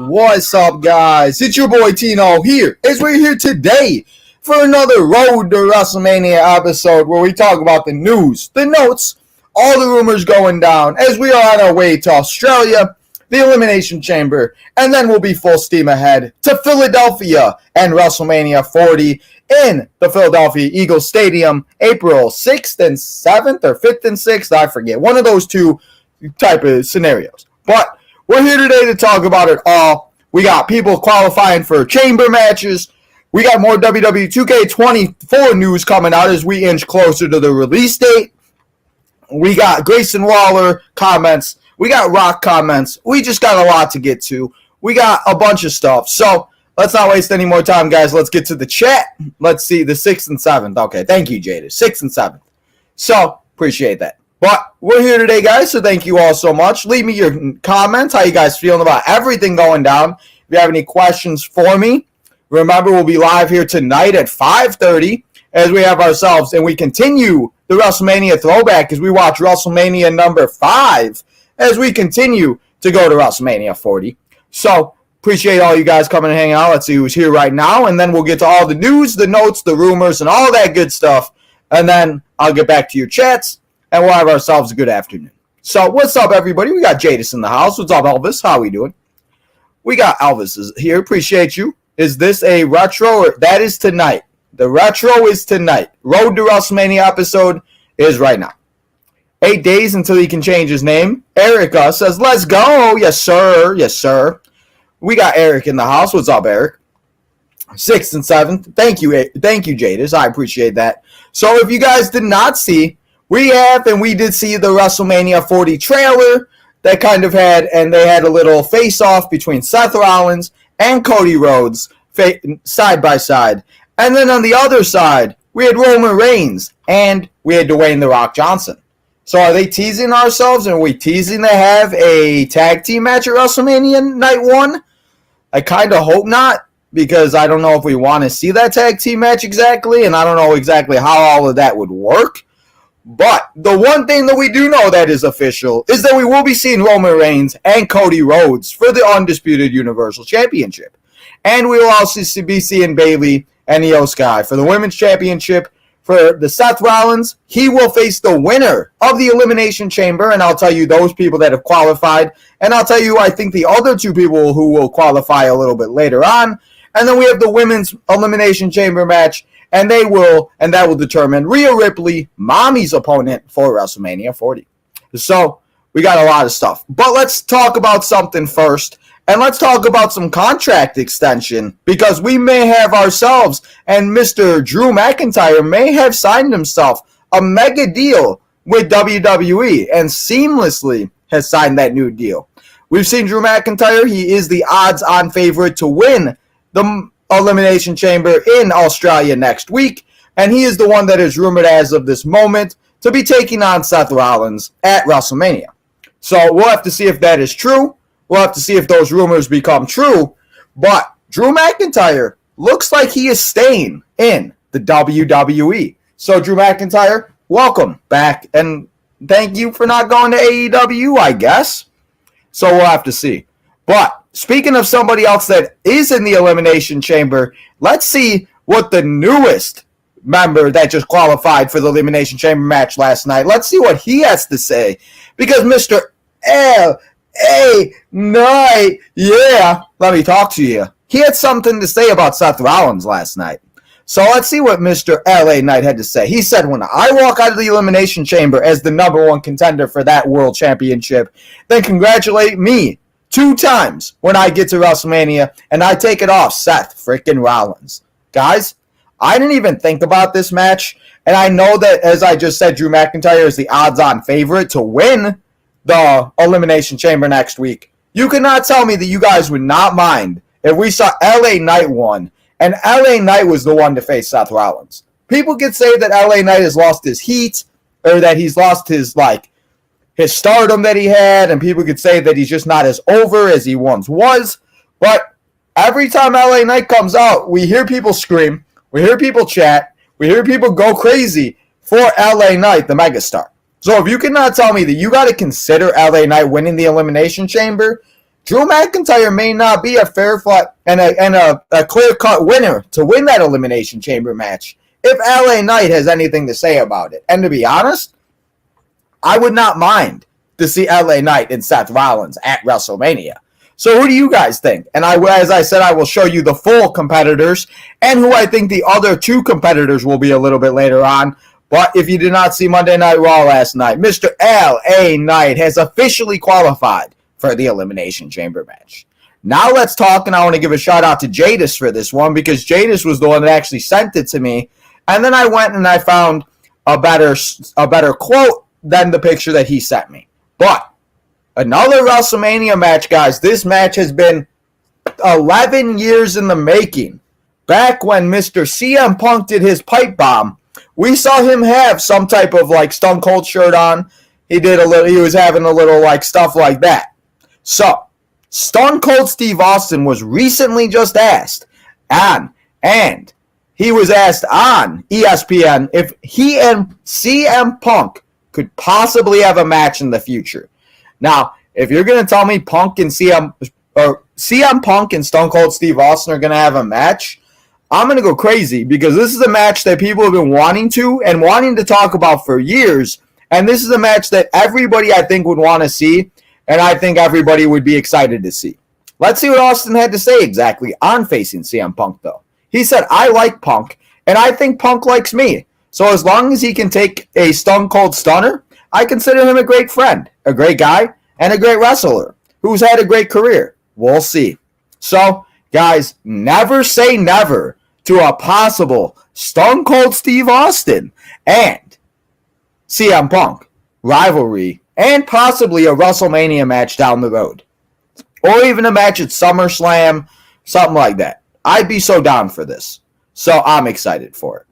What's up, guys? It's your boy Tino here, as we're here today for another Road to WrestleMania episode where we talk about the news, the notes, all the rumors going down as we are on our way to Australia, the Elimination Chamber, and then we'll be full steam ahead to Philadelphia and WrestleMania 40 in the Philadelphia Eagles Stadium, April 6th and 7th, or 5th and 6th, I forget. One of those two type of scenarios. But we're here today to talk about it all. We got people qualifying for chamber matches. We got more WWE 2K24 news coming out as we inch closer to the release date. We got Grayson Waller comments. We got Rock comments. We just got a lot to get to. We got a bunch of stuff. So let's not waste any more time, guys. Let's get to the chat. Let's see, the 6th and 7th. Okay, thank you, Jada. 6th and 7th. So, appreciate that. But we're here today, guys, so thank you all so much. Leave me your comments, how you guys feeling about everything going down. If you have any questions for me, remember we'll be live here tonight at 5:30 as we have ourselves, and we continue the WrestleMania throwback as we watch WrestleMania number 5 as we continue to go to WrestleMania 40. So, appreciate all you guys coming and hanging out. Let's see who's here right now, and then we'll get to all the news, the notes, the rumors, and all that good stuff, and then I'll get back to your chats. And we'll have ourselves a good afternoon. So, what's up, everybody? We got Jadis in the house. What's up, Elvis? How we doing? We got Elvis here. Appreciate you. Is this a retro? That is tonight. The retro is tonight. Road to WrestleMania episode is right now. 8 days until he can change his name. Erica says, let's go. Yes, sir. Yes, sir. We got Eric in the house. What's up, Eric? 6th and 7th. Thank you, Jadis. I appreciate that. So, if you guys did not see, we did see the WrestleMania 40 trailer that kind of had, and they had a little face-off between Seth Rollins and Cody Rhodes side by side. And then on the other side, we had Roman Reigns and we had Dwayne "The Rock" Johnson. So are they teasing ourselves? And are we teasing to have a tag team match at WrestleMania Night 1? I kind of hope not, because I don't know if we want to see that tag team match exactly, and I don't know exactly how all of that would work. But the one thing that we do know that is official is that we will be seeing Roman Reigns and Cody Rhodes for the Undisputed Universal Championship. And we will also be seeing Bayley and Io Sky for the Women's Championship. For the Seth Rollins, he will face the winner of the Elimination Chamber, and I'll tell you those people that have qualified. And I'll tell you, I think, the other two people who will qualify a little bit later on. And then we have the Women's Elimination Chamber match. And that will determine Rhea Ripley, Mommy's opponent for WrestleMania 40. So, we got a lot of stuff. But let's talk about something first. And let's talk about some contract extension. Because we may have ourselves, and Mr. Drew McIntyre may have signed himself a mega deal with WWE. And seamlessly has signed that new deal. We've seen Drew McIntyre. He is the odds-on favorite to win the Elimination Chamber in Australia next week, and he is the one that is rumored as of this moment to be taking on Seth Rollins at WrestleMania. So we'll have to see if that is true. We'll have to see if those rumors become true, but Drew McIntyre looks like he is staying in the WWE. So Drew McIntyre, welcome back, and thank you for not going to AEW, I guess. So we'll have to see. But speaking of somebody else that is in the Elimination Chamber, let's see what the newest member that just qualified for the Elimination Chamber match last night, let's see what he has to say. Because Mr. L.A. Knight, yeah, let me talk to you. He had something to say about Seth Rollins last night. So let's see what Mr. L.A. Knight had to say. He said, when I walk out of the Elimination Chamber as the number one contender for that World Championship, then congratulate me 2 times when I get to WrestleMania, and I take it off Seth freaking Rollins. Guys, I didn't even think about this match, and I know that, as I just said, Drew McIntyre is the odds-on favorite to win the Elimination Chamber next week. You cannot tell me that you guys would not mind if we saw LA Knight won, and LA Knight was the one to face Seth Rollins. People could say that LA Knight has lost his heat, or that he's lost his stardom that he had, and people could say that he's just not as over as he once was. But every time LA Knight comes out, we hear people scream, we hear people chat, we hear people go crazy for LA Knight, the megastar. So if you cannot tell me that you got to consider LA Knight winning the Elimination Chamber, Drew McIntyre may not be a fair fight and a clear-cut winner to win that Elimination Chamber match if LA Knight has anything to say about it. And to be honest, I would not mind to see LA Knight and Seth Rollins at WrestleMania. So who do you guys think? And as I said, I will show you the full competitors and who I think the other two competitors will be a little bit later on. But if you did not see Monday Night Raw last night, Mr. LA Knight has officially qualified for the Elimination Chamber match. Now let's talk, and I want to give a shout out to Jadis for this one because Jadis was the one that actually sent it to me. And then I went and I found a better quote than the picture that he sent me. But another WrestleMania match, guys. This match has been 11 years in the making. Back when Mr. CM Punk did his pipe bomb, we saw him have some type of like Stone Cold shirt on. He was having a little like stuff like that. So, Stone Cold Steve Austin was recently just asked and he was asked on ESPN if he and CM Punk could possibly have a match in the future. Now, if you're going to tell me CM Punk and Stone Cold Steve Austin are going to have a match, I'm going to go crazy because this is a match that people have been wanting to talk about for years. And this is a match that everybody, I think, would want to see. And I think everybody would be excited to see. Let's see what Austin had to say exactly on facing CM Punk, though. He said, I like Punk, and I think Punk likes me. So as long as he can take a Stone Cold Stunner, I consider him a great friend, a great guy, and a great wrestler who's had a great career. We'll see. So, guys, never say never to a possible Stone Cold Steve Austin and CM Punk rivalry and possibly a WrestleMania match down the road. Or even a match at SummerSlam, something like that. I'd be so down for this. So I'm excited for it.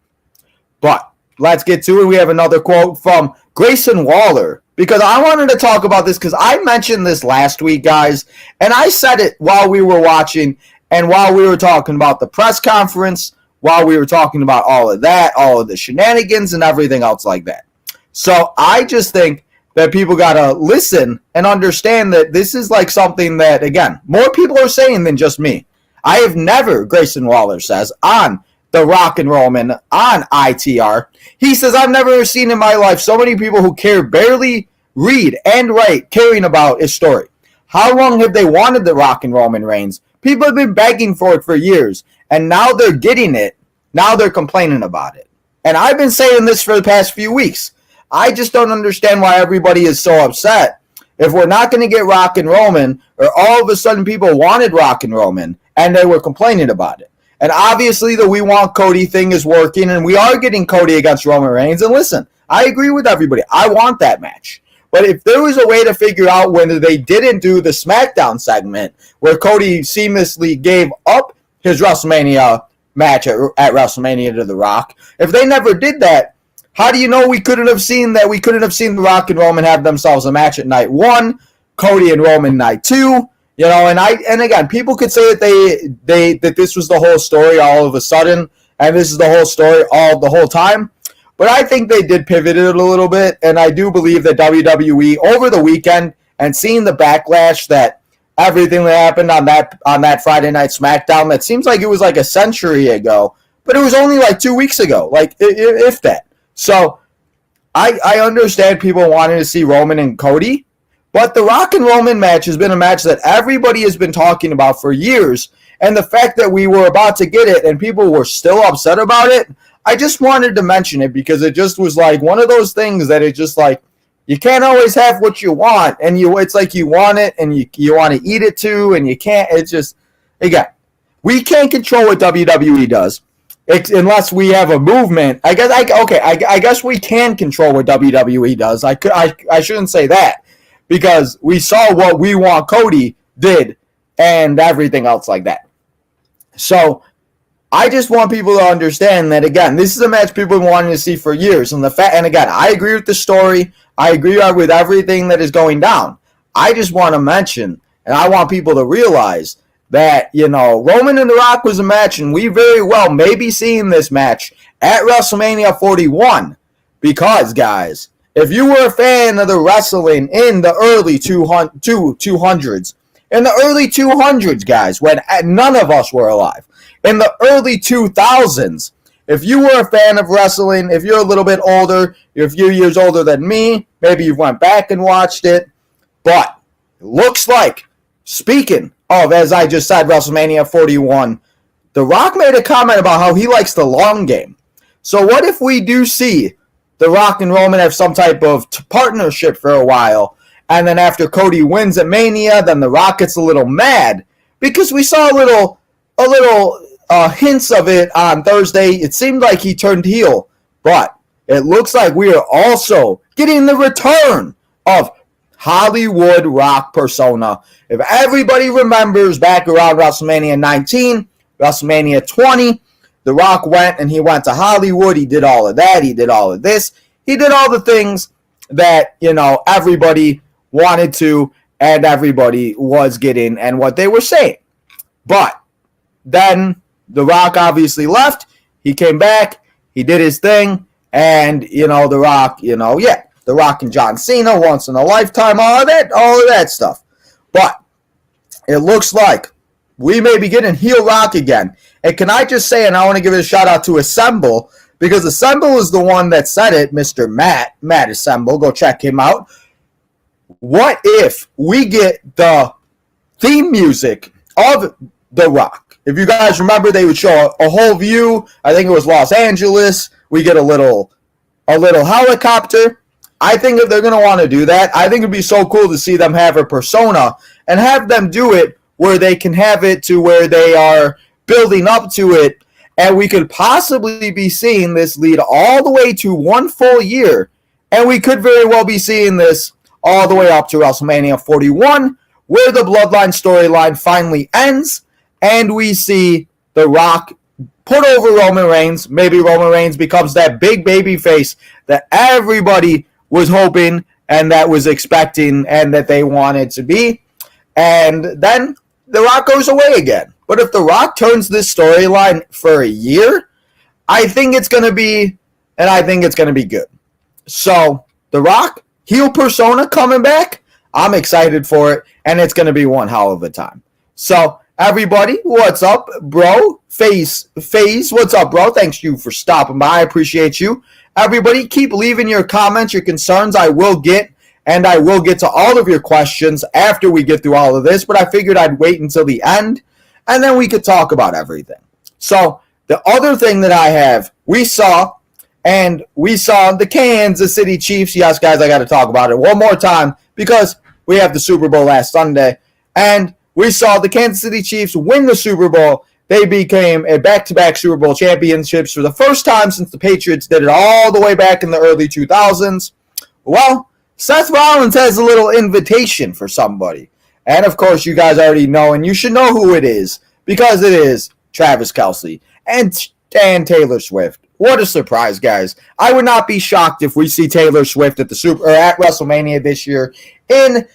But let's get to it. We have another quote from Grayson Waller. Because I wanted to talk about this because I mentioned this last week, guys. And I said it while we were watching and while we were talking about the press conference, while we were talking about all of that, all of the shenanigans and everything else like that. So I just think that people got to listen and understand that this is like something that, again, more people are saying than just me. I have never, Grayson Waller says, on the Rock and Roman, on ITR, he says, I've never seen in my life so many people who barely read and write, caring about his story. How long have they wanted the Rock and Roman Reigns? People have been begging for it for years, and now they're getting it. Now they're complaining about it. And I've been saying this for the past few weeks. I just don't understand why everybody is so upset. If we're not going to get Rock and Roman, or all of a sudden people wanted Rock and Roman, and they were complaining about it. And obviously the We Want Cody thing is working, and we are getting Cody against Roman Reigns. And listen, I agree with everybody. I want that match. But if there was a way to figure out when they didn't do the SmackDown segment, where Cody seamlessly gave up his WrestleMania match at WrestleMania to The Rock, if they never did that, how do you know we couldn't have seen that? We couldn't have seen The Rock and Roman have themselves a match at night 1, Cody and Roman night 2. You know, and again, people could say that that this was the whole story all of a sudden, and this is the whole story the whole time. But I think they did pivot it a little bit, and I do believe that WWE over the weekend and seeing the backlash that everything that happened on that Friday night SmackDown, that seems like it was like a century ago, but it was only like 2 weeks ago, like if that. So I understand people wanting to see Roman and Cody, but the Rock and Roman match has been a match that everybody has been talking about for years, and the fact that we were about to get it and people were still upset about it, I just wanted to mention it because it just was like one of those things that it's just like, you can't always have what you want, and it's like you want it and you want to eat it too, and you can't. It's just, again, we can't control what WWE does unless we have a movement. I guess we can control what WWE does. I shouldn't say that because we saw what We Want Cody did and everything else like that. So I just want people to understand that, again, this is a match people have been wanting to see for years. And again, I agree with the story. I agree with everything that is going down. I just want to mention, and I want people to realize that, you know, Roman and The Rock was a match, and we very well may be seeing this match at WrestleMania 41. Because, guys, if you were a fan of the wrestling in the early 200s, In the early 200s, guys, when none of us were alive. In the early 2000s, if you were a fan of wrestling, if you're a little bit older, you're a few years older than me, maybe you went back and watched it. But it looks like, speaking of, as I just said, WrestleMania 41, The Rock made a comment about how he likes the long game. So what if we do see The Rock and Roman have some type of partnership for a while, and then after Cody wins at Mania, then The Rock gets a little mad because we saw a little hints of it on Thursday. It seemed like he turned heel, but it looks like we are also getting the return of Hollywood Rock persona. If everybody remembers back around WrestleMania 19, WrestleMania 20, The Rock went and he went to Hollywood. He did all of that. He did all of this. He did all the things that, everybody wanted to and everybody was getting and what they were saying. But then The Rock obviously left. He came back. He did his thing. And, The Rock, The Rock and John Cena, once in a lifetime, all of that stuff. But it looks like we may be getting heel Rock again. And can I just say, and I want to give a shout out to Assemble, because Assemble is the one that said it, Mr. Matt Assemble. Go check him out. What if we get the theme music of The Rock? If you guys remember, they would show a whole view. I think it was Los Angeles. We get a little helicopter. I think if they're going to want to do that, I think it'd be so cool to see them have a persona and have them do it where they can have it to where they are building up to it, and we could possibly be seeing this lead all the way to 1 full year, and we could very well be seeing this all the way up to WrestleMania 41, where the Bloodline storyline finally ends, and we see The Rock put over Roman Reigns. Maybe Roman Reigns becomes that big baby face that everybody was hoping and that was expecting and that they wanted to be. And then The Rock goes away again. But if The Rock turns this storyline for a year, I think it's going to be, and I think it's going to be good. So, The Rock, heel persona coming back, I'm excited for it, and it's going to be one hell of a time. So, everybody, what's up, bro? FaZe, what's up, bro? Thanks you for stopping by. I appreciate you. Everybody, keep leaving your comments, your concerns. I will get to all of your questions after we get through all of this, but I figured I'd wait until the end, and then we could talk about everything. So, the other thing that I have, we saw the Kansas City Chiefs. Yes, guys, I got to talk about it one more time because we have the Super Bowl last Sunday, and we saw the Kansas City Chiefs win the Super Bowl. They became a back-to-back Super Bowl championships for the first time since the Patriots did it all the way back in the early 2000s. Well, Seth Rollins has a little invitation for somebody. And, of course, you guys already know, and you should know who it is, because it is Travis Kelce and Taylor Swift. What a surprise, guys. I would not be shocked if we see Taylor Swift at WrestleMania this year in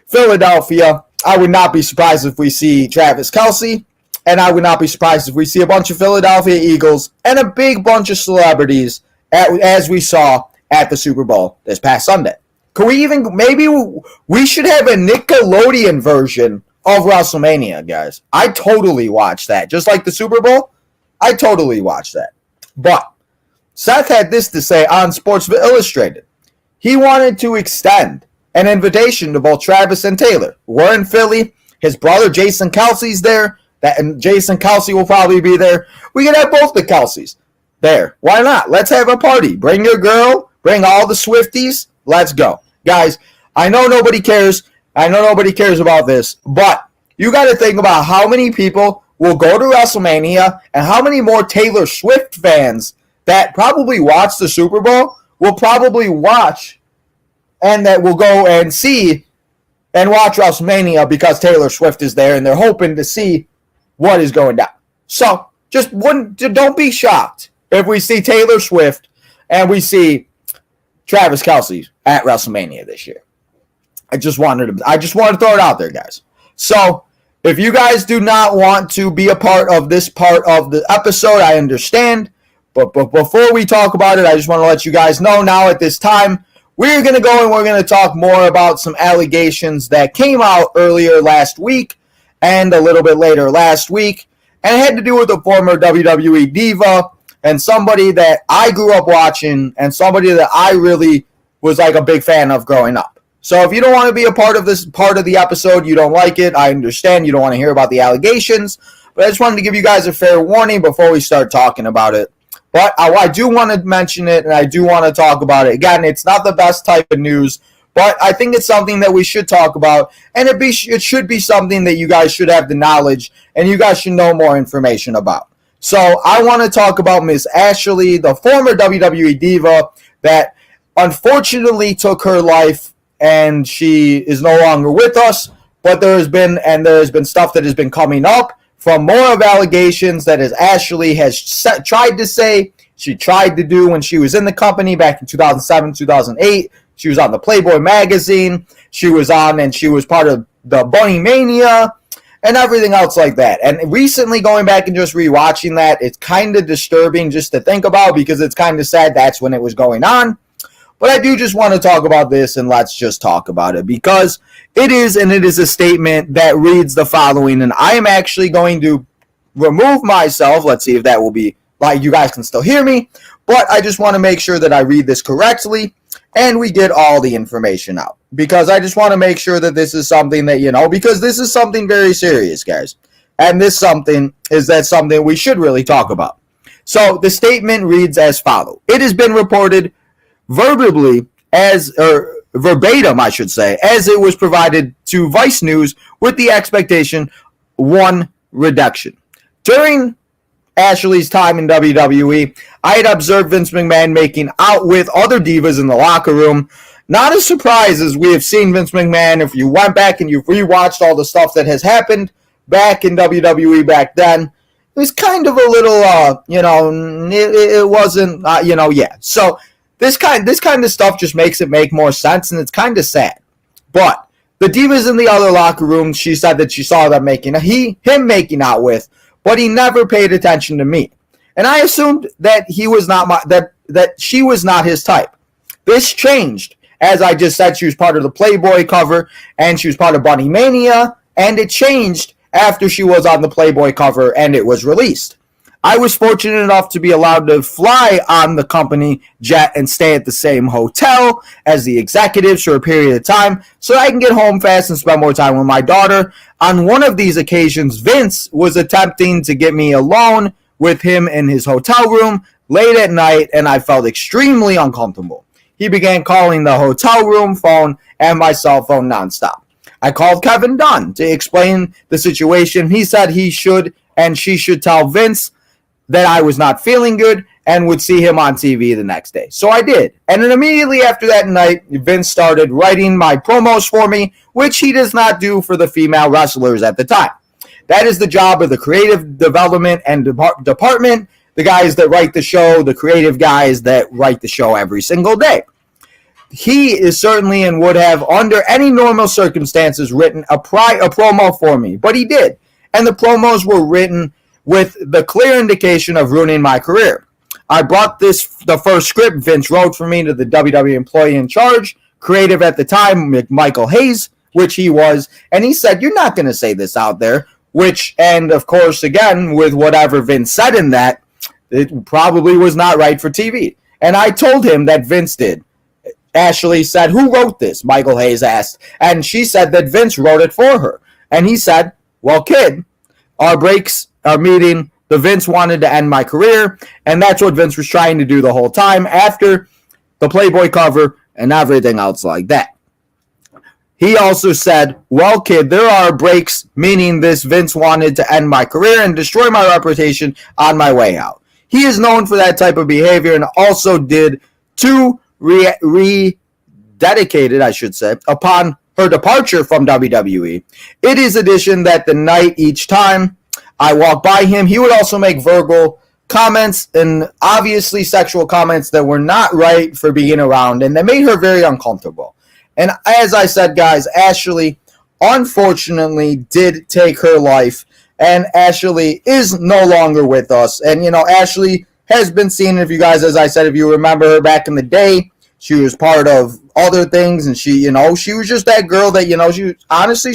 Philadelphia. I would not be surprised if we see Travis Kelce, and I would not be surprised if we see a bunch of Philadelphia Eagles and a big bunch of celebrities as we saw at the Super Bowl this past Sunday. Maybe we should have a Nickelodeon version of WrestleMania, guys. I totally watched that. Just like the Super Bowl, I totally watched that. But Seth had this to say on Sports Illustrated. He wanted to extend an invitation to both Travis and Taylor. We're in Philly. His brother Jason Kelce's there. And Jason Kelce will probably be there. We can have both the Kelces there. Why not? Let's have a party. Bring your girl. Bring all the Swifties. Let's go. Guys, I know nobody cares. I know nobody cares about this. But you got to think about how many people will go to WrestleMania and how many more Taylor Swift fans that probably watch the Super Bowl will probably watch and that will go and see and watch WrestleMania because Taylor Swift is there and they're hoping to see what is going down. So, don't be shocked if we see Taylor Swift and we see Travis Kelce at WrestleMania this year. I just wanted to throw it out there, guys. So, if you guys do not want to be a part of this part of the episode, I understand. But before we talk about it, I just want to let you guys know now at this time, we're going to go and we're going to talk more about some allegations that came out earlier last week and a little bit later last week. And it had to do with a former WWE diva and somebody that I grew up watching and somebody that I really was like a big fan of growing up. So if you don't want to be a part of this part of the episode, you don't like it, I understand. You don't want to hear about the allegations. But I just wanted to give you guys a fair warning before we start talking about it. But I do want to mention it, and I do want to talk about it. Again, it's not the best type of news, but I think it's something that we should talk about, and it should be something that you guys should have the knowledge, and you guys should know more information about. So I want to talk about Miss Ashley, the former WWE diva that unfortunately took her life, and she is no longer with us. But there has been stuff that has been coming up from more of allegations that as Ashley has tried to say, she tried to do when she was in the company back in 2007, 2008. She was on the Playboy magazine. She was part of the Bunny Mania and everything else like that. And recently going back and just rewatching that, it's kind of disturbing just to think about because it's kind of sad that's when it was going on. But I do just want to talk about this, and let's just talk about it because it is a statement that reads the following, and I am actually going to remove myself. Let's see if that will be, like, you guys can still hear me, but I just want to make sure that I read this correctly and we get all the information out because I just want to make sure that this is something that, because this is something very serious, guys, and this something we should really talk about. So the statement reads as follows. It has been reported verbatim, as it was provided to Vice News with the expectation one reduction. During Ashley's time in WWE, I had observed Vince McMahon making out with other divas in the locker room. Not a surprise, as we have seen Vince McMahon, if you went back and you've rewatched all the stuff that has happened back in WWE back then, it was kind of a little, it wasn't, yeah. So This kind of stuff just makes it make more sense, and it's kind of sad. But the divas in the other locker room, she said that she saw them him making out with, but he never paid attention to me, and I assumed that he was not that she was not his type. This changed, as I just said. She was part of the Playboy cover, and she was part of Bunny Mania, and it changed after she was on the Playboy cover and it was released. I was fortunate enough to be allowed to fly on the company jet and stay at the same hotel as the executives for a period of time so I can get home fast and spend more time with my daughter. On one of these occasions, Vince was attempting to get me alone with him in his hotel room late at night, and I felt extremely uncomfortable. He began calling the hotel room phone and my cell phone nonstop. I called Kevin Dunn to explain the situation. He said he should and she should tell Vince that I was not feeling good and would see him on TV the next day. So I did. And then immediately after that night, Vince started writing my promos for me, which he does not do for the female wrestlers at the time. That is the job of the creative development and department, the guys that write the show, the creative guys that write the show every single day. He is certainly and would have, under any normal circumstances, written a promo for me, but he did. And the promos were written with the clear indication of ruining my career. I brought the first script Vince wrote for me to the WWE employee in charge, creative at the time, Michael Hayes, which he was, and he said, "You're not going to say this out there," and of course, again, with whatever Vince said in that, it probably was not right for TV. And I told him that Vince did. Ashley said, "Who wrote this?" Michael Hayes asked, and she said that Vince wrote it for her. And he said, "Well, kid, our breaks are meeting. The Vince wanted to end my career, and that's what Vince was trying to do the whole time after the Playboy cover and everything else like that." He also said, "Well, kid, there are breaks, meaning this Vince wanted to end my career and destroy my reputation on my way out. He is known for that type of behavior and also did two rededicated, I should say, upon her departure from WWE. It is addition that the night each time I walked by him, he would also make verbal comments and obviously sexual comments that were not right for being around and that made her very uncomfortable." And as I said, guys, Ashley unfortunately did take her life, and Ashley is no longer with us. And, Ashley has been seen, if you guys, as I said, if you remember her back in the day, She was part of other things, and she was just that girl that,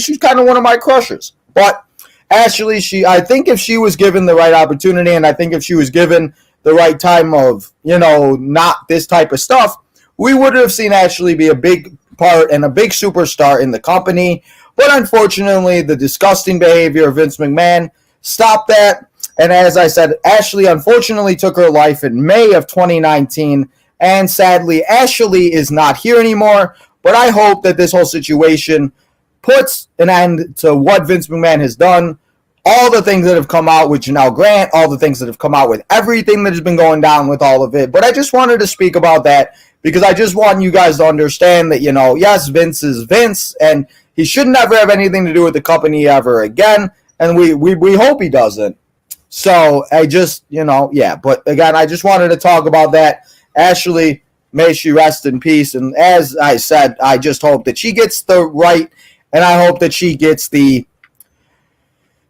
she's kind of one of my crushes. But Ashley, I think if she was given the right opportunity, and I think if she was given the right time of, not this type of stuff, we would have seen Ashley be a big part and a big superstar in the company. But unfortunately, the disgusting behavior of Vince McMahon stopped that. And as I said, Ashley unfortunately took her life in May of 2019. And sadly, Ashley is not here anymore. But I hope that this whole situation puts an end to what Vince McMahon has done. All the things that have come out with Janelle Grant, all the things that have come out with everything that has been going down with all of it. But I just wanted to speak about that because I just want you guys to understand that, yes, Vince is Vince, and he should never have anything to do with the company ever again. And we hope he doesn't. So I just, but again, I just wanted to talk about that. Ashley, may she rest in peace. And as I said, I just hope that she gets the right, and I hope that she gets the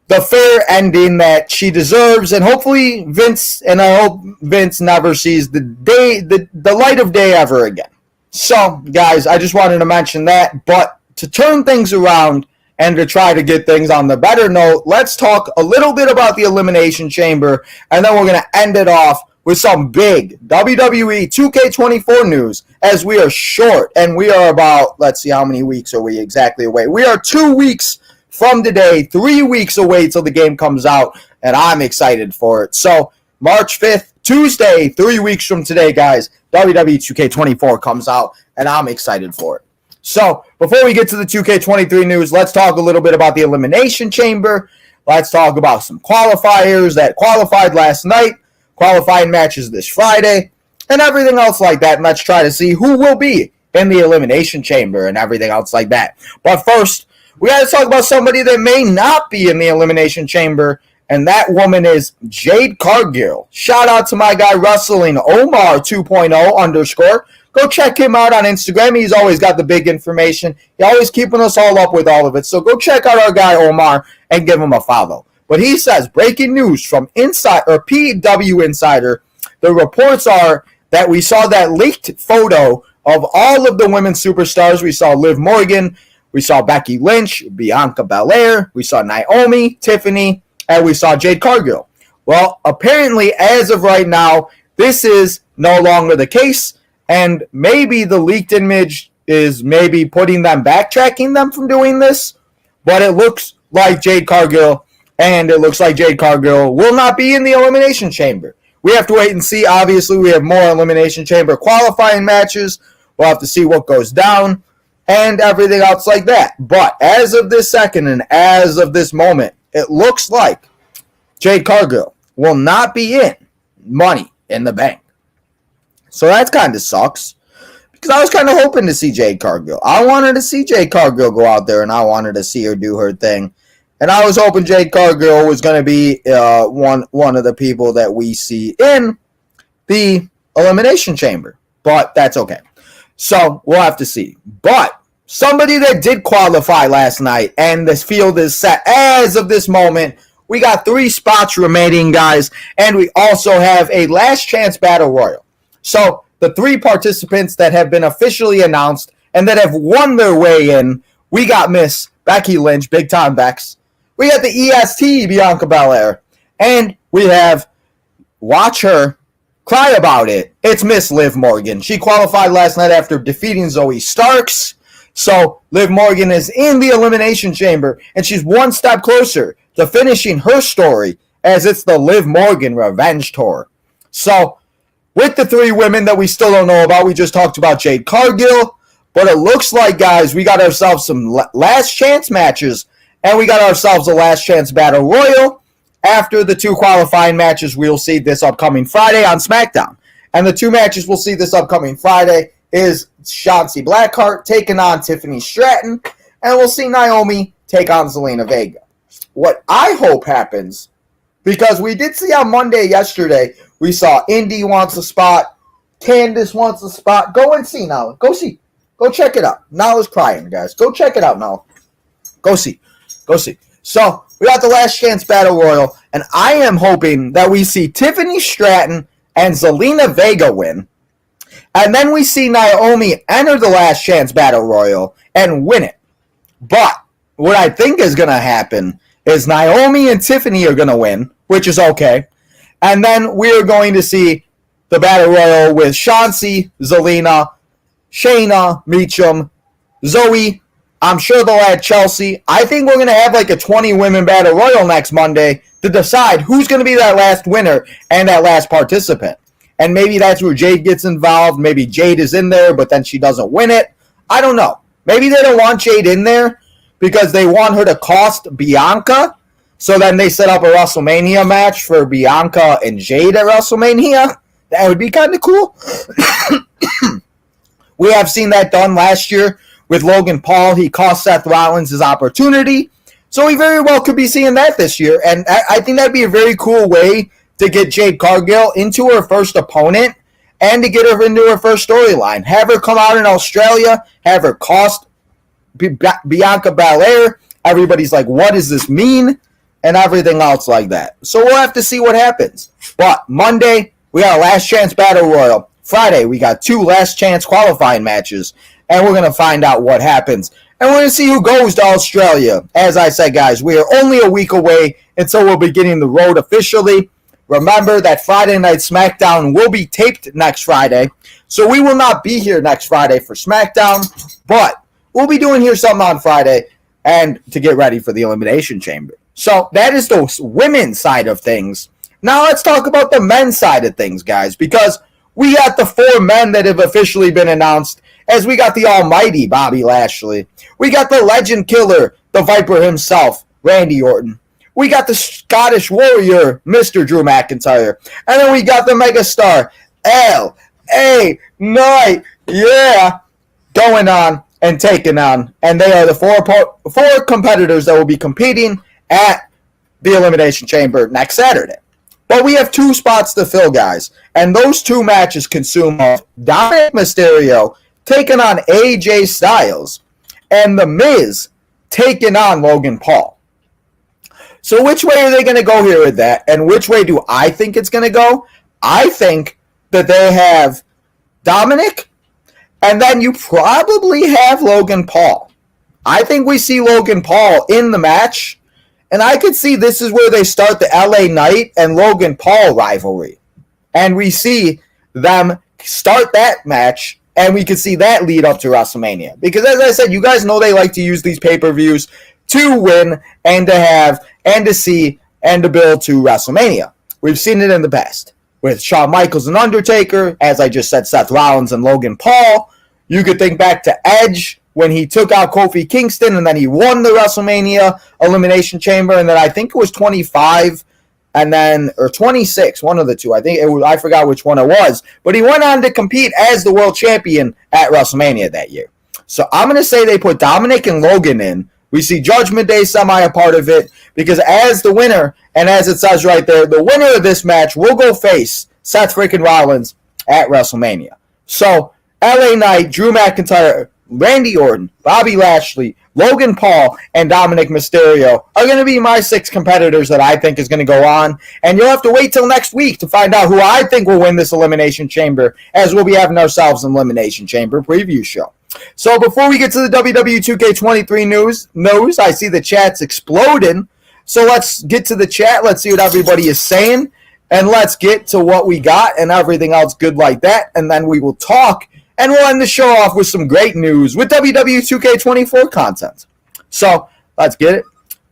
fair ending that she deserves. And hopefully I hope Vince never sees the light of day ever again. So, guys, I just wanted to mention that. But to turn things around and to try to get things on the better note, let's talk a little bit about the Elimination Chamber, and then we're going to end it off with some big WWE 2K24 news, as we are short, and we are about, let's see, how many weeks are we exactly away? We are 2 weeks from today, 3 weeks away till the game comes out, and I'm excited for it. So, March 5th, Tuesday, 3 weeks from today, guys, WWE 2K24 comes out, and I'm excited for it. So, before we get to the 2K23 news, let's talk a little bit about the Elimination Chamber. Let's talk about some qualifiers that qualified last night, qualifying matches this Friday, and everything else like that. And let's try to see who will be in the Elimination Chamber and everything else like that. But first, we got to talk about somebody that may not be in the Elimination Chamber, and that woman is Jade Cargill. Shout out to my guy Wrestling Omar 2.0 _ Go check him out on Instagram. He's always got the big information. He's always keeping us all up with all of it. So go check out our guy Omar and give him a follow. But he says, breaking news from PW Insider, the reports are that we saw that leaked photo of all of the women superstars. We saw Liv Morgan, we saw Becky Lynch, Bianca Belair, we saw Naomi, Tiffany, and we saw Jade Cargill. Well, apparently, as of right now, this is no longer the case, and maybe the leaked image is maybe backtracking them from doing this, but it looks like Jade Cargill, and it looks like Jade Cargill will not be in the Elimination Chamber. We have to wait and see. Obviously, we have more Elimination Chamber qualifying matches. We'll have to see what goes down and everything else like that. But as of this second and as of this moment, it looks like Jade Cargill will not be in Money in the Bank. So that kind of sucks, because I was kind of hoping to see Jade Cargill. I wanted to see Jade Cargill go out there, and I wanted to see her do her thing. And I was hoping Jade Cargill was going to be one of the people that we see in the Elimination Chamber. But that's okay. So we'll have to see. But somebody that did qualify last night, and this field is set as of this moment. We got 3 spots remaining, guys. And we also have a last chance battle royal. So the 3 participants that have been officially announced and that have won their way in, we got Miss Becky Lynch, Big Time Bex. We got the EST, Bianca Belair. And we have, watch her, cry about it, it's Miss Liv Morgan. She qualified last night after defeating Zoe Starks. So Liv Morgan is in the Elimination Chamber, and she's one step closer to finishing her story, as it's the Liv Morgan Revenge Tour. So, with the 3 women that we still don't know about, we just talked about Jade Cargill, but it looks like, guys, we got ourselves some last chance matches, and we got ourselves a last chance battle royal. After the 2 qualifying matches we'll see this upcoming Friday on SmackDown. And the 2 matches we'll see this upcoming Friday is Shotzi Blackheart taking on Tiffany Stratton, and we'll see Naomi take on Zelina Vega. What I hope happens, because we did see on Monday yesterday, we saw Indy wants a spot, Candice wants a spot. Go and see now. Go see. Go check it out. Now is crying, guys. Go check it out now. Go see. Go see. So, we got the last chance battle royal, and I am hoping that we see Tiffany Stratton and Zelina Vega win. And then we see Naomi enter the Last Chance Battle Royal and win it. But what I think is going to happen is Naomi and Tiffany are going to win, which is okay. And then we are going to see the Battle Royal with Chauncey, Zelina, Shayna, Meacham, Zoe. I'm sure they'll add Chelsea. I think we're going to have like a 20-women Battle Royal next Monday to decide who's going to be that last winner and that last participant. And maybe that's where Jade gets involved. Maybe Jade is in there, but then she doesn't win it. I don't know. Maybe they don't want Jade in there because they want her to cost Bianca. So then they set up a WrestleMania match for Bianca and Jade at WrestleMania. That would be kind of cool. We have seen that done last year with Logan Paul. He cost Seth Rollins his opportunity. So we very well could be seeing that this year. And I think that'd be a very cool way to get Jade Cargill into her first opponent and to get her into her first storyline. Have her come out in Australia, have her cost Bianca Belair. Everybody's like, what does this mean? And everything else like that. So we'll have to see what happens. But Monday, we got a Last Chance Battle Royal. Friday, we got 2 Last Chance qualifying matches. And we're going to find out what happens. And we're going to see who goes to Australia. As I said, guys, we are only a week away until we'll be getting the road officially. Remember that Friday Night SmackDown will be taped next Friday. So we will not be here next Friday for SmackDown. But we'll be doing here something on Friday and to get ready for the Elimination Chamber. So that is the women's side of things. Now let's talk about the men's side of things, guys, because we got the 4 men that have officially been announced, as we got the almighty Bobby Lashley. We got the legend killer, the Viper himself, Randy Orton. We got the Scottish Warrior, Mr. Drew McIntyre. And then we got the megastar, L.A. Knight, going on and taking on. And they are the 4 competitors that will be competing at the Elimination Chamber next Saturday. But we have 2 spots to fill, guys. And those 2 matches consume of Dominic Mysterio taking on AJ Styles and The Miz taking on Logan Paul. So which way are they going to go here with that? And which way do I think it's going to go? I think that they have Dominic, and then you probably have Logan Paul. I think we see Logan Paul in the match. And I could see this is where they start the LA Knight and Logan Paul rivalry. And we see them start that match, and we could see that lead up to WrestleMania. Because as I said, you guys know they like to use these pay-per-views to win and to have and to see and to build to WrestleMania. We've seen it in the past. With Shawn Michaels and Undertaker, as I just said, Seth Rollins and Logan Paul. You could think back to Edge when he took out Kofi Kingston and then he won the WrestleMania Elimination Chamber, and then I think it was 25 and then or 26, one of the two. I forgot which one it was, but he went on to compete as the world champion at WrestleMania that year. So I'm going to say they put Dominic and Logan in. We see Judgment Day semi a part of it because as the winner, and as it says right there, the winner of this match will go face Seth freaking Rollins at WrestleMania. So LA Knight, Drew McIntyre, Randy Orton, Bobby Lashley, Logan Paul, and Dominic Mysterio are going to be my 6 competitors that I think is going to go on. And you'll have to wait till next week to find out who I think will win this Elimination Chamber, as we'll be having ourselves an Elimination Chamber preview show. So before we get to the WWE 2K23 news, I see the chat's exploding. So let's get to the chat. Let's see what everybody is saying. And let's get to what we got and everything else good like that. And then we will talk. And we'll end the show off with some great news with WWE 2K24 content. So, let's get it.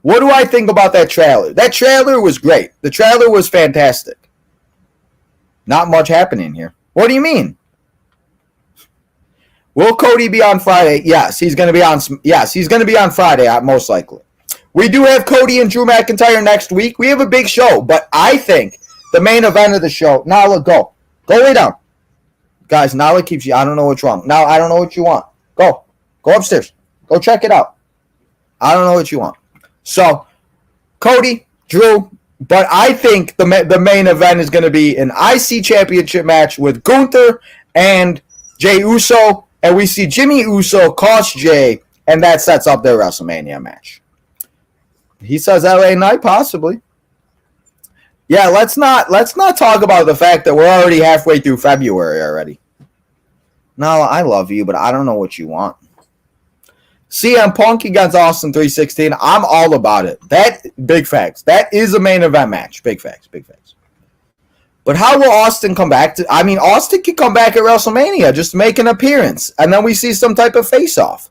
What do I think about that trailer? That trailer was great. The trailer was fantastic. Not much happening here. What do you mean? Will Cody be on Friday? Yes, he's going to be on. Yes, he's going to be on Friday, most likely. We do have Cody and Drew McIntyre next week. We have a big show, but I think the main event of the show. Nala, go lay down. Guys, Nala keeps you. I don't know what's wrong. Now I don't know what you want. Go upstairs. Go check it out. I don't know what you want. So, Cody, Drew, but I think the main event is going to be an IC championship match with Gunther and Jey Uso, and we see Jimmy Uso cost Jey, and that sets up their WrestleMania match. He says LA Knight, possibly. Yeah, let's not talk about the fact that we're already halfway through February already. Nala, I love you, but I don't know what you want. CM Punk against Austin 316. I'm all about it. That big facts. That is a main event match. Big facts. Big facts. But how will Austin come back to? I mean, Austin could come back at WrestleMania, just make an appearance, and then we see some type of face-off.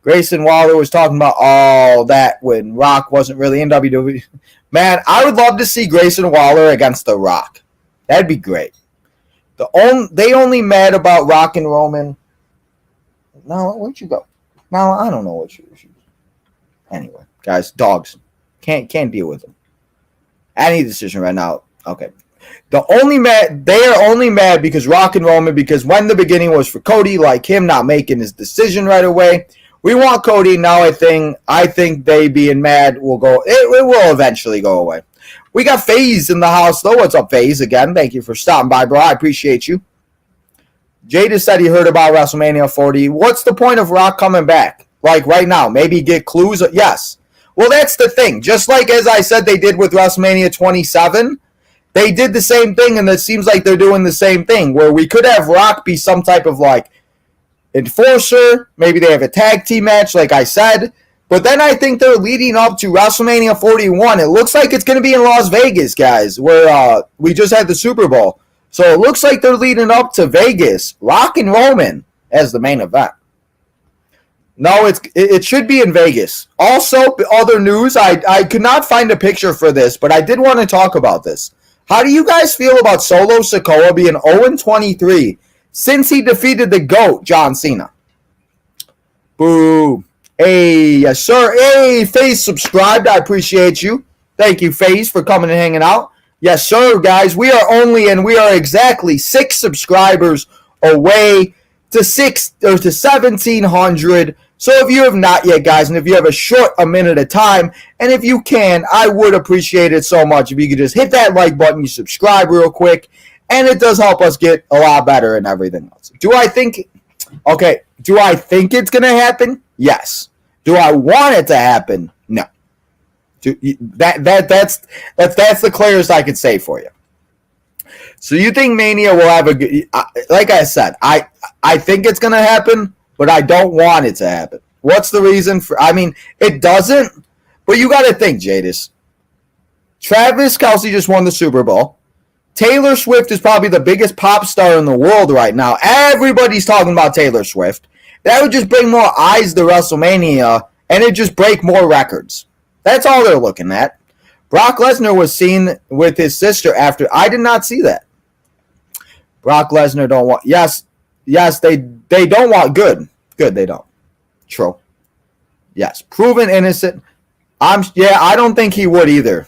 Grayson Waller was talking about all that when Rock wasn't really in WWE. Man, I would love to see Grayson Waller against The Rock. That'd be great. They only mad about Rock and Roman. Now, where'd you go? Now, I don't know what you. Anyway, guys, dogs can't deal with them. Any decision right now. Okay. They are only mad because Rock and Roman, because when the beginning was for Cody, like him not making his decision right away. We want Cody now. I think they being mad will go. It will eventually go away. We got FaZe in the house though. What's up, FaZe? Again, thank you for stopping by, bro. I appreciate you. Jay just said he heard about WrestleMania 40. What's the point of Rock coming back? Like right now, maybe get clues. Yes. Well, that's the thing. Just like as I said, they did with WrestleMania 27. They did the same thing, and it seems like they're doing the same thing, where we could have Rock be some type of like enforcer. Maybe they have a tag team match, like I said. But then I think they're leading up to WrestleMania 41. It looks like it's going to be in Las Vegas, guys, where we just had the Super Bowl. So it looks like they're leading up to Vegas, Rock and Roman as the main event. No, it should be in Vegas. Also, other news, I could not find a picture for this, but I did want to talk about this. How do you guys feel about Solo Sikoa being 0-23 since he defeated the GOAT, John Cena? Boo. Hey, yes, sir. Hey, FaZe subscribed. I appreciate you. Thank you, FaZe, for coming and hanging out. Yes, sir, guys. We are exactly 6 subscribers away to 1,700. So if you have not yet, guys, and if you have a minute of time, and if you can, I would appreciate it so much if you could just hit that like button, you subscribe real quick, and it does help us get a lot better and everything else. Do I think it's going to happen? Yes. Do I want it to happen? No. That's the clearest I could say for you. So you think Mania will have a good, like I said, I think it's going to happen, but I don't want it to happen. What's the reason for, it doesn't, but you got to think, Jadis. Travis Kelce just won the Super Bowl. Taylor Swift is probably the biggest pop star in the world right now. Everybody's talking about Taylor Swift. That would just bring more eyes to WrestleMania, and it just break more records. That's all they're looking at. Brock Lesnar was seen with his sister after. I did not see that. Brock Lesnar don't want. Yes, they don't want good. Good, they don't. True. Yes, proven innocent. I don't think he would either.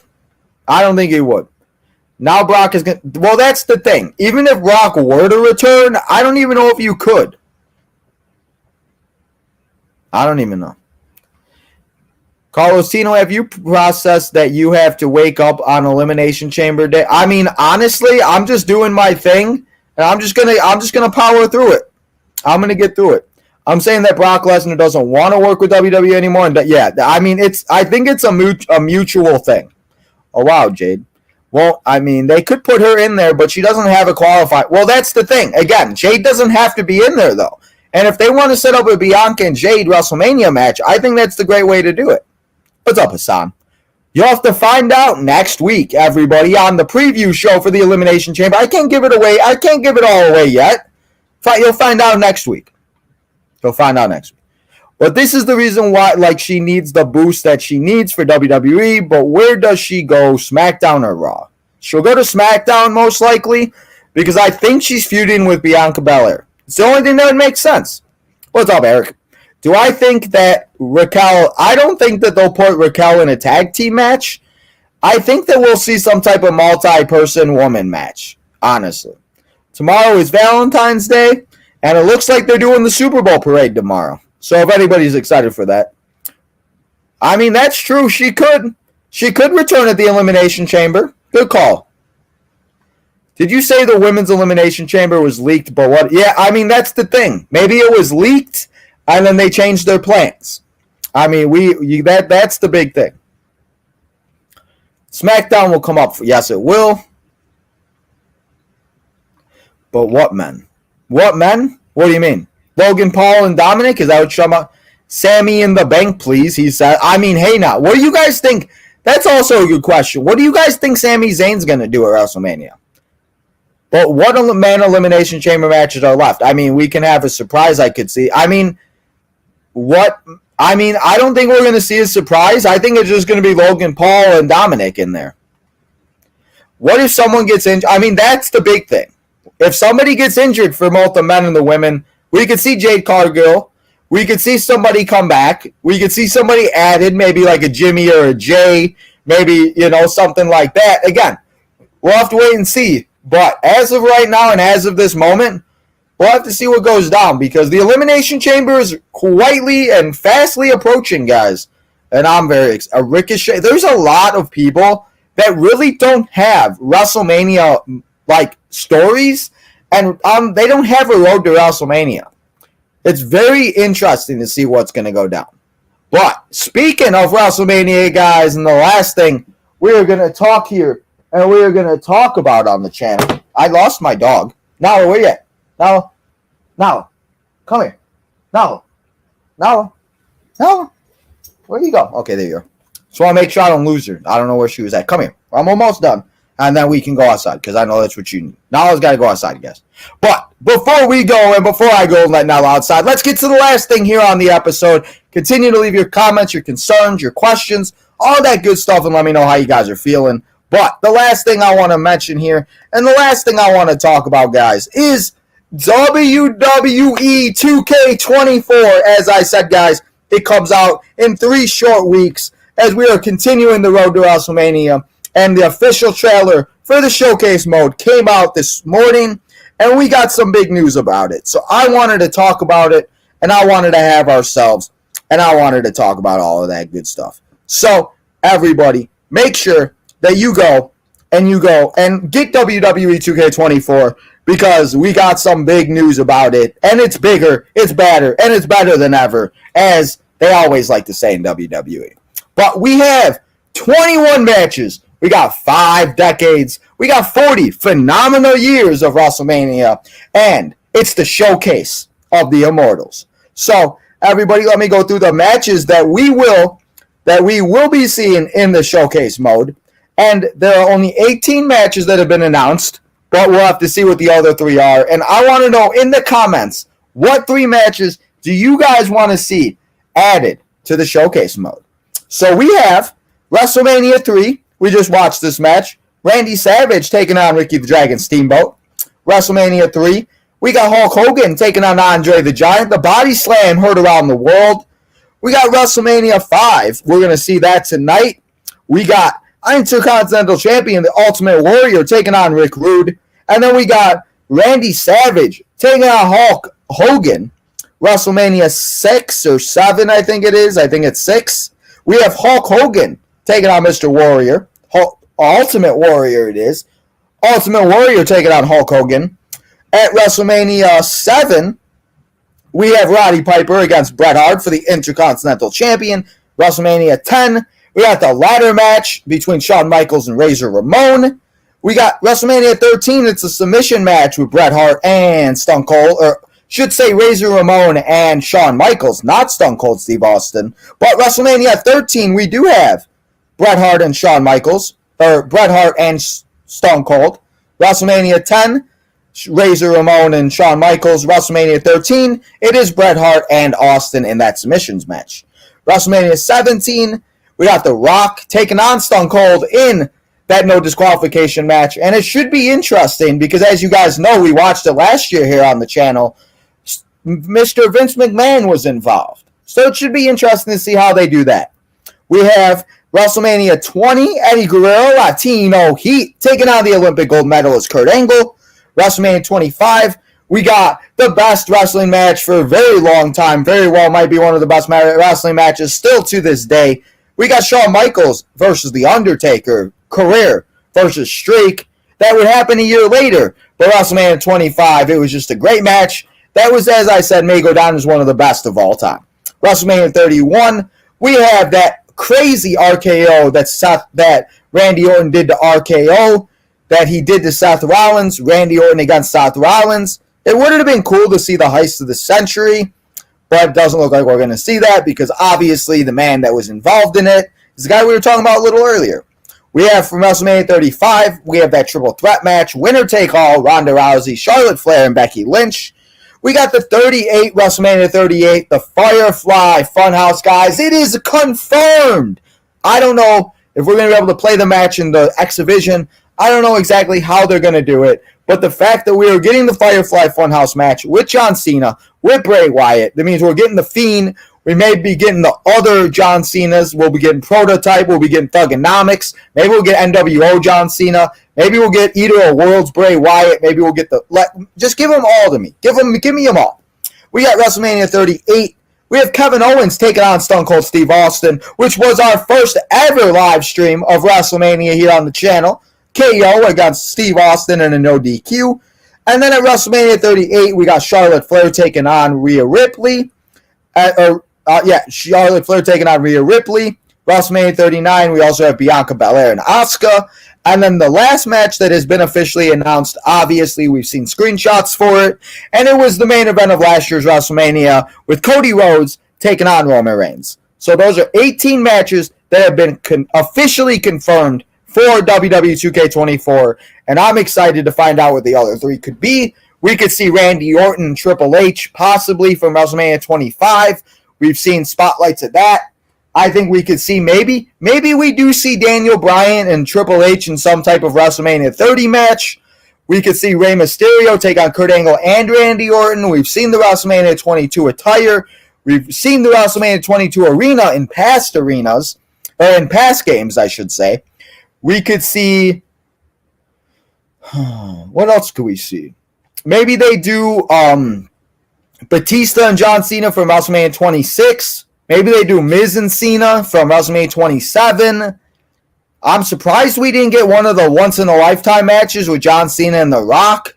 I don't think he would. Now Brock is going to. Well, that's the thing. Even if Brock were to return, I don't even know if you could. I don't even know. Carlos Tino, have you processed that you have to wake up on Elimination Chamber Day? Honestly, I'm just doing my thing, and I'm just gonna power through it. I'm gonna get through it. I'm saying that Brock Lesnar doesn't want to work with WWE anymore, and I think it's a mutual thing. Oh wow, Jade. Well, they could put her in there, but she doesn't have a qualified. Well, that's the thing. Again, Jade doesn't have to be in there though. And if they want to set up a Bianca and Jade WrestleMania match, I think that's the great way to do it. What's up, Hassan? You'll have to find out next week, everybody, on the preview show for the Elimination Chamber. I can't give it away. I can't give it all away yet. You'll find out next week. But this is the reason why, she needs the boost that she needs for WWE. But where does she go, SmackDown or Raw? She'll go to SmackDown most likely because I think she's feuding with Bianca Belair. It's the only thing that would make sense. What's up, Eric? Do I think that Raquel... I don't think that they'll put Raquel in a tag team match. I think that we'll see some type of multi-person woman match, honestly. Tomorrow is Valentine's Day, and it looks like they're doing the Super Bowl parade tomorrow. So if anybody's excited for that. That's true. She could return at the Elimination Chamber. Good call. Did you say the Women's Elimination Chamber was leaked? But what? Yeah, that's the thing. Maybe it was leaked, and then they changed their plans. That's the big thing. SmackDown will come up. Yes, it will. But what men? What men? What do you mean? Logan Paul and Dominic? Is that what you're talking about? Sammy in the bank, please, he said. I mean, hey now, what do you guys think? That's also a good question. What do you guys think Sami Zayn's going to do at WrestleMania? But what man elimination chamber matches are left? I mean, we can have a surprise I could see. I mean, I don't think we're going to see a surprise. I think it's just going to be Logan Paul and Dominic in there. What if someone gets injured? I mean, that's the big thing. If somebody gets injured for both the men and the women, we could see Jade Cargill. We could see somebody come back. We could see somebody added, maybe like a Jimmy or a Jay, maybe, something like that. Again, we'll have to wait and see. But as of right now and as of this moment, we'll have to see what goes down because the Elimination Chamber is quietly and fastly approaching, guys. And I'm very excited. Ricochet. There's a lot of people that really don't have WrestleMania stories, and they don't have a road to WrestleMania. It's very interesting to see what's going to go down. But speaking of WrestleMania, guys, and the last thing we're going to talk here and we're going to talk about on the channel. I lost my dog. Nala, where you at? Nala, come here. Nala, where you go? Okay, there you go. Just want to make sure I don't lose her. I don't know where she was at. Come here. I'm almost done. And then we can go outside because I know that's what you need. Nala's got to go outside, I guess. But before we go and before I go and let Nala outside, let's get to the last thing here on the episode. Continue to leave your comments, your concerns, your questions, all that good stuff, and let me know how you guys are feeling. But the last thing I want to mention here and the last thing I want to talk about, guys, is WWE 2K24. As I said, guys, it comes out in 3 short weeks as we are continuing the road to WrestleMania. And the official trailer for the showcase mode came out this morning, and we got some big news about it. So I wanted to talk about it, and I wanted to have ourselves, and I wanted to talk about all of that good stuff. So everybody, make sure that you go and get WWE 2K24 because we got some big news about it, and it's bigger, it's better, and it's better than ever, as they always like to say in WWE. But we have 21 matches. We got 5 decades. We got 40 phenomenal years of WrestleMania. And it's the showcase of the Immortals. So, everybody, let me go through the matches that we will be seeing in the showcase mode. And there are only 18 matches that have been announced. But we'll have to see what the other 3 are. And I want to know in the comments, what 3 matches do you guys want to see added to the showcase mode? So, we have WrestleMania 3. We just watched this match. Randy Savage taking on Ricky the Dragon Steamboat. WrestleMania 3. We got Hulk Hogan taking on Andre the Giant. The Body Slam heard around the world. We got WrestleMania 5. We're going to see that tonight. We got Intercontinental Champion, the Ultimate Warrior, taking on Rick Rude. And then we got Randy Savage taking on Hulk Hogan. WrestleMania 6 or 7, I think it is. I think it's 6. We have Hulk Hogan taking on Mr. Warrior. Ultimate Warrior it is. Ultimate Warrior taking on Hulk Hogan. At WrestleMania 7, we have Roddy Piper against Bret Hart for the Intercontinental Champion. WrestleMania 10, we got the ladder match between Shawn Michaels and Razor Ramon. We got WrestleMania 13, it's a submission match with Bret Hart and Stone Cold, or should say Razor Ramon and Shawn Michaels, not Stone Cold Steve Austin. But WrestleMania 13, we do have Bret Hart and Shawn Michaels, or Bret Hart and Stone Cold. WrestleMania 10, Razor Ramon and Shawn Michaels. WrestleMania 13, it is Bret Hart and Austin in that submissions match. WrestleMania 17, we got The Rock taking on Stone Cold in that no disqualification match. And it should be interesting because, as you guys know, we watched it last year here on the channel. Mr. Vince McMahon was involved. So it should be interesting to see how they do that. We have WrestleMania 20, Eddie Guerrero, Latino Heat, taking on the Olympic gold medalist Kurt Angle. WrestleMania 25, we got the best wrestling match for a very long time. Very well might be one of the best wrestling matches still to this day. We got Shawn Michaels versus The Undertaker, career versus streak. That would happen a year later. But WrestleMania 25, it was just a great match. That was, as I said, may go down as one of the best of all time. WrestleMania 31, we have that crazy RKO that Randy Orton did to RKO, that he did to Seth Rollins. Randy Orton against Seth Rollins. It would have been cool to see the heist of the century, but it doesn't look like we're going to see that because obviously the man that was involved in it is the guy we were talking about a little earlier. We have from WrestleMania 35, we have that triple threat match, winner take all, Ronda Rousey, Charlotte Flair, and Becky Lynch. We got the 38, WrestleMania 38, the Firefly Funhouse, guys. It is confirmed. I don't know if we're going to be able to play the match in the exhibition. I don't know exactly how they're going to do it, but the fact that we are getting the Firefly Funhouse match with John Cena, with Bray Wyatt, that means we're getting the Fiend. We may be getting the other John Cenas. We'll be getting Prototype. We'll be getting Thugonomics. Maybe we'll get NWO John Cena. Maybe we'll get either a World's Bray Wyatt. Maybe we'll get just give them all to me. Give me them all. We got WrestleMania 38. We have Kevin Owens taking on Stone Cold Steve Austin, which was our first ever live stream of WrestleMania here on the channel. KO against Steve Austin in a no DQ. And then at WrestleMania 38, we got Charlotte Flair taking on Rhea Ripley. Charlotte Flair taking on Rhea Ripley. WrestleMania 39, we also have Bianca Belair and Asuka. And then the last match that has been officially announced, obviously we've seen screenshots for it, and it was the main event of last year's WrestleMania with Cody Rhodes taking on Roman Reigns. So those are 18 matches that have been officially confirmed for WWE 2K24, and I'm excited to find out what the other three could be. We could see Randy Orton and Triple H possibly from WrestleMania 25. We've seen spotlights of that. I think we could see maybe we do see Daniel Bryan and Triple H in some type of WrestleMania 30 match. We could see Rey Mysterio take on Kurt Angle and Randy Orton. We've seen the WrestleMania 22 attire. We've seen the WrestleMania 22 arena in past arenas, or in past games, I should say. We could see, what else could we see? Maybe they do Batista and John Cena from WrestleMania 26. Maybe they do Miz and Cena from WrestleMania 27. I'm surprised we didn't get one of the once-in-a-lifetime matches with John Cena and The Rock.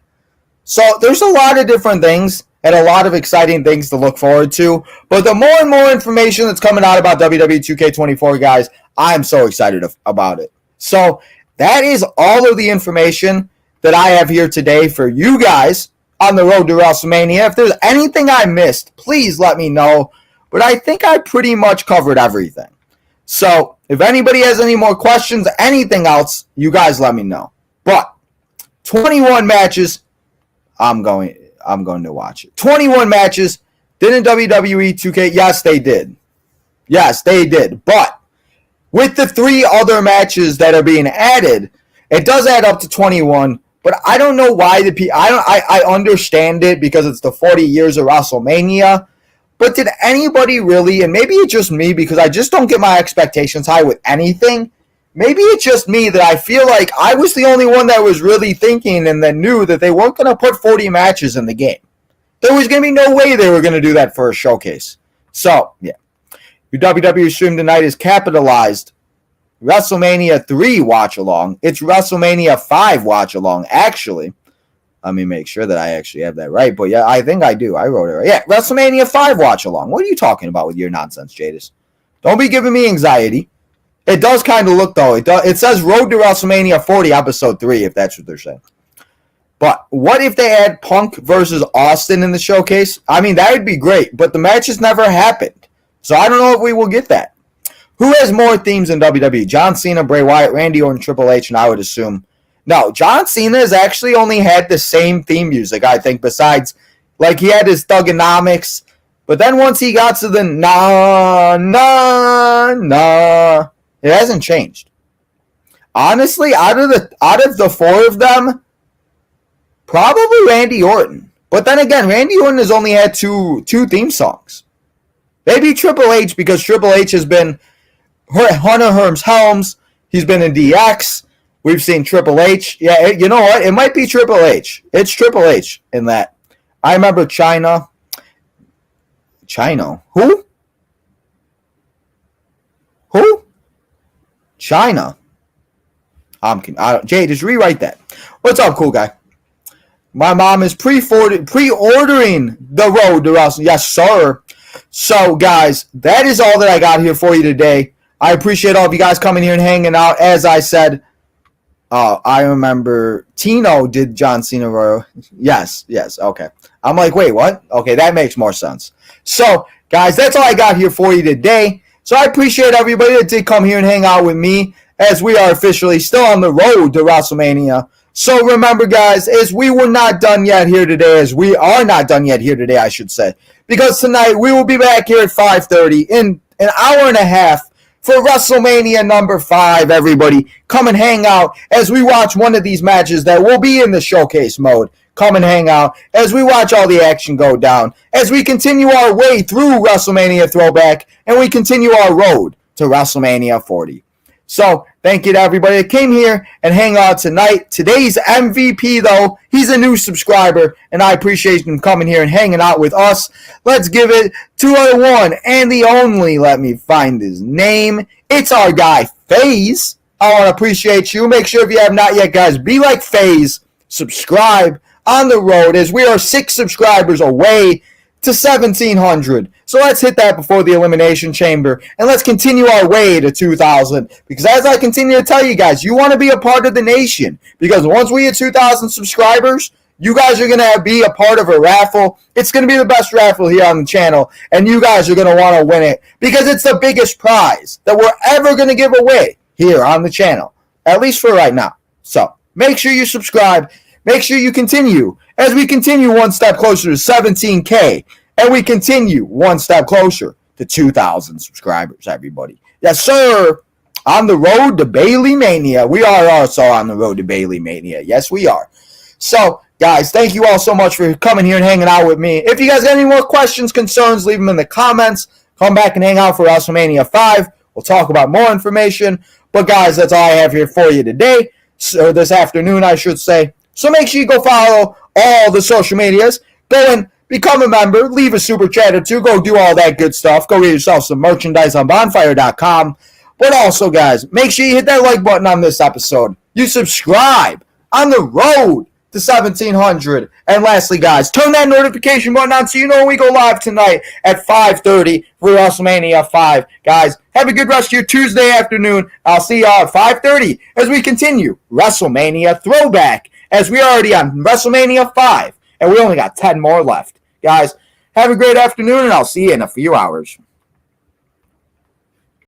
So there's a lot of different things and a lot of exciting things to look forward to. But the more and more information that's coming out about WWE 2K24, guys, I'm so excited about it. So that is all of the information that I have here today for you guys on the road to WrestleMania. If there's anything I missed, please let me know. But I think I pretty much covered everything. So if anybody has any more questions, anything else, you guys let me know. But 21 matches, I'm going to watch it. 21 matches. Didn't WWE 2K? Yes, they did. Yes, they did. But with the 3 other matches that are being added, it does add up to 21. But I don't know why I understand it because it's the 40 years of WrestleMania. But did anybody really, and maybe it's just me because I just don't get my expectations high with anything. Maybe it's just me that I feel like I was the only one that was really thinking and that knew that they weren't going to put 40 matches in the game. There was going to be no way they were going to do that for a showcase. So, yeah. Your WWE stream tonight is capitalized. WrestleMania 3 watch-along. It's WrestleMania 5 watch-along, actually. Let me make sure that I actually have that right. But yeah, I think I do. I wrote it right. Yeah, WrestleMania 5 watch-along. What are you talking about with your nonsense, Jadis? Don't be giving me anxiety. It does kind of look, though. It says Road to WrestleMania 40, Episode 3, if that's what they're saying. But what if they add Punk versus Austin in the showcase? I mean, that would be great. But the matches never happened. So I don't know if we will get that. Who has more themes in WWE? John Cena, Bray Wyatt, Randy Orton, Triple H, and I would assume... No, John Cena has actually only had the same theme music, I think, besides, like, he had his Thugonomics, but then once he got to the it hasn't changed. Honestly, out of the 4 of them, probably Randy Orton. But then again, Randy Orton has only had two theme songs. Maybe Triple H, because Triple H has been Hunter Hearst Helms, he's been in DX, we've seen Triple H. Yeah, you know what? It might be Triple H. It's Triple H in that. I remember China. Who? China. Jay, just rewrite that. What's up, cool guy? My mom is pre-ordering the road to WrestleMania. Yes, sir. So, guys, that is all that I got here for you today. I appreciate all of you guys coming here and hanging out. As I said, Oh, I remember Tino did John Cena Royal. Yes, okay. I'm like, wait, what? Okay, that makes more sense. So, guys, that's all I got here for you today. So I appreciate everybody that did come here and hang out with me as we are officially still on the road to WrestleMania. So remember, guys, as we were not done yet here today, as we are not done yet here today, I should say, because tonight we will be back here at 5:30 in an hour and a half for WrestleMania number 5, everybody. Come and hang out as we watch one of these matches that will be in the showcase mode. Come and hang out as we watch all the action go down, as we continue our way through WrestleMania Throwback, and we continue our road to WrestleMania 40. So, thank you to everybody that came here and hang out tonight. Today's MVP, though, he's a new subscriber, and I appreciate him coming here and hanging out with us. Let's give it to the one and the only, let me find his name. It's our guy, FaZe. I want to appreciate you. Make sure if you have not yet, guys, be like FaZe. Subscribe on the road as we are 6 subscribers away to 1,700. So let's hit that before the Elimination Chamber, and let's continue our way to 2,000. Because as I continue to tell you guys, you want to be a part of the nation. Because once we hit 2,000 subscribers, you guys are going to be a part of a raffle. It's going to be the best raffle here on the channel, and you guys are going to want to win it because it's the biggest prize that we're ever going to give away here on the channel, at least for right now. So make sure you subscribe. Make sure you continue as we continue one step closer to 17K, and we continue one step closer to 2,000 subscribers, everybody. Yes, sir. On the road to Bayley Mania. We are also on the road to Bayley Mania. Yes, we are. So, guys, thank you all so much for coming here and hanging out with me. If you guys got any more questions, concerns, leave them in the comments. Come back and hang out for WrestleMania 5. We'll talk about more information. But, guys, that's all I have here for you today. So, this afternoon, I should say. So make sure you go follow all the social medias. Go and become a member. Leave a super chat or two. Go do all that good stuff. Go get yourself some merchandise on bonfire.com. But also, guys, make sure you hit that like button on this episode. You subscribe on the road to 1,700. And lastly, guys, turn that notification button on so you know when we go live tonight at 5:30 for WrestleMania 5. Guys, have a good rest of your Tuesday afternoon. I'll see y'all at 5:30 as we continue WrestleMania Throwback, as we are already on WrestleMania 5, and we only got 10 more left. Guys, have a great afternoon, and I'll see you in a few hours.